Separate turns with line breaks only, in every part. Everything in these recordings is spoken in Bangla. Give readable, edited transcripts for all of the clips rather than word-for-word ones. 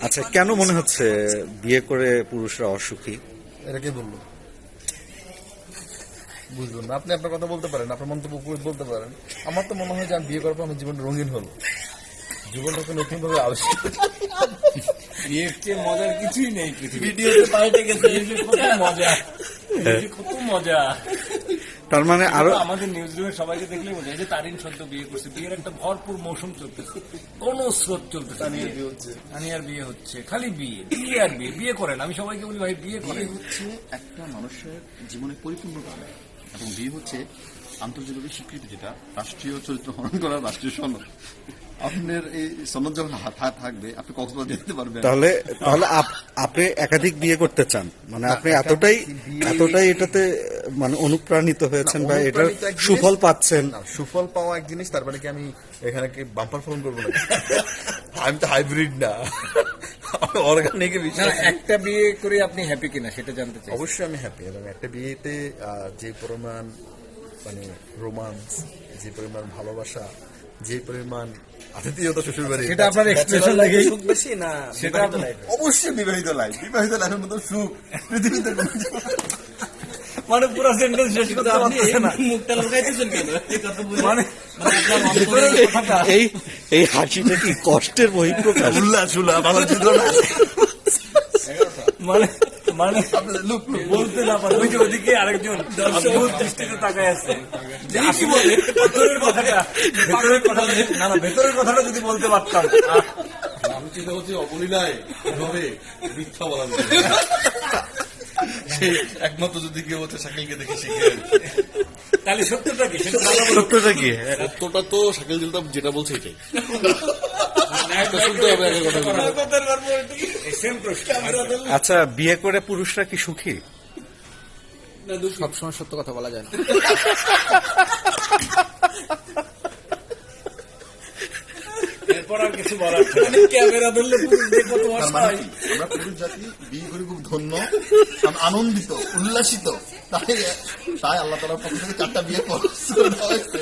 আচ্ছা, কেন মনে হচ্ছে বিয়ে করে পুরুষরা অসুখী?
এটা কে বললো? বুঝবেন না, আপনি আপনার কথা বলতে পারেন, আপনার মন্তব্য বলতে পারেন। আমার তো মনে হয় যে আমি বিয়ে করার পর আমার জীবন রঙিন হলো, জীবনটাকে নতুন ভাবে আবিষ্কার।
বিয়ের চেয়ে মজার কিছুই নেই পৃথিবীতে। ভিডিওতে পাল্টে গেছে, কত মজা, কত মজা।
তার মানে আরো
আমাদের নিউজ রুমের সবাইকে দেখলে বোঝা যায় যে তারিন সদ্য বিয়ে করছে, বিয়ের একটা ভরপুর মৌসুম চলতেছে, কোন স্রোত চলতেছে। তানিয়ার বিয়ে হচ্ছে, খালি বিয়ে বিয়ে আর বিয়ে। বিয়ে করেন, আমি সবাইকে বলি ভাই বিয়ে করেন।
হচ্ছে একটা মানুষের জীবনে পরিপূর্ণতা দেয়, এবং বিয়ে হচ্ছে আন্তর্জাতিক স্বীকৃতি, যেটা রাষ্ট্রীয় চরিত্র হরণ করার রাষ্ট্রীয় সনদ। আপনার এই সনদ যখন হাত থাকবে, আপনি কক্সবাজার যেতে পারবেন।
তাহলে তাহলে আপনি একাধিক বিয়ে করতে চান, মানে আপনি এতটাই এটাতে মানে অনুপ্রাণিত হয়েছেন বা এটার সুফল পাচ্ছেন?
সুফল পাওয়া এক জিনিস, তার মানে কি আমি এখানে কি বাম্পার ফলন করবো না? আমি তো হাইব্রিড না, অর্গানিক।
একটা বিয়ে করে আপনি হ্যাপি কিনা সেটা জানতে চাই।
অবশ্যই আমি হ্যাপি, এবং একটা বিয়েতে যে পরিমাণ মানে রোমান্স, যে পরিমাণ ভালোবাসা, যে পরিমাণ আতিথেয়তা শ্বশুর বাড়ি,
সেটা আপনার এক্সপ্রেশন লাগে
সুখ বেশি না
সেটা
অবশ্যই বিবাহিত লাইফ। বিবাহিত লাইফের মতো সুখ পৃথিবীতে কোনো
মানে পুরো সেন্টেন্স শেষ করতে পারতেছে না।
মুখটা লুকাইতেছেন কেন? এই কথা বলে
মানে
এই হাসিটা কি কষ্টের বহিঃপ্রকাশ?
উল্লাস ভালো ছিল না।
মানে মানে বলতে না পারে, ওই যে ওদিকে আরেকজন অদ্ভুত দৃষ্টিতে তাকায় আছে। যে আসলে ভেতরের কথাটা, ভেতরের কথাটা যদি বলতে পারতাম।
আমি চিন্তা করছি অবলীলায় এভাবে মিথ্যা বলা যায়, সেই একমাত্র যদি কেউ হচ্ছে শাকিলকে দেখে শিখে।
তাহলে সত্যটা কি?
সত্যটা কি?
সত্যটা তো শাকিল যেটা বলছে এটাই শুনতে হবে।
আচ্ছা, বিয়ে করে পুরুষরা কি সুখী?
সবসময় সত্য কথা বলা যায় না।
এরপর আর কিছু বলার ক্যামেরা ধরলে পুরুষদের কত অসহায়।
আমরা পুরুষ জাতি বিয়ে করে খুব ধন্য, আনন্দিত, উল্লাসিত। তাই আল্লাহ তাআলার পক্ষ থেকে 4টা বিয়ে হয়েছে।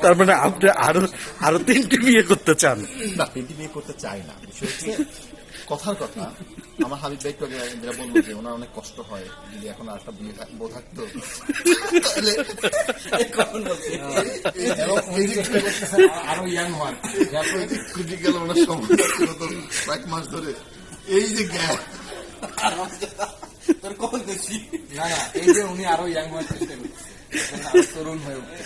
তার মানে আপনি আরো 3টি বিয়ে করতে চান?
না, 3টি বিয়ে করতে চাই না। বিষয় হচ্ছে কথার কথা, আমার হাবিব ভাই একটু যেটা বললো যে ওনার অনেক কষ্ট হয়, যদি এখন আর একটা বউ থাকতো
আরো ইয়াং হয়,
ক্রিটিক্যাল ওনার সময় কয়েক মাস ধরে। এই যে গ্যাপ,
তোর কখন বেশি
না এই যে উনি আরো ইয়াং হওয়ার চেষ্টা করছে, তরুণ হয়ে উঠছে।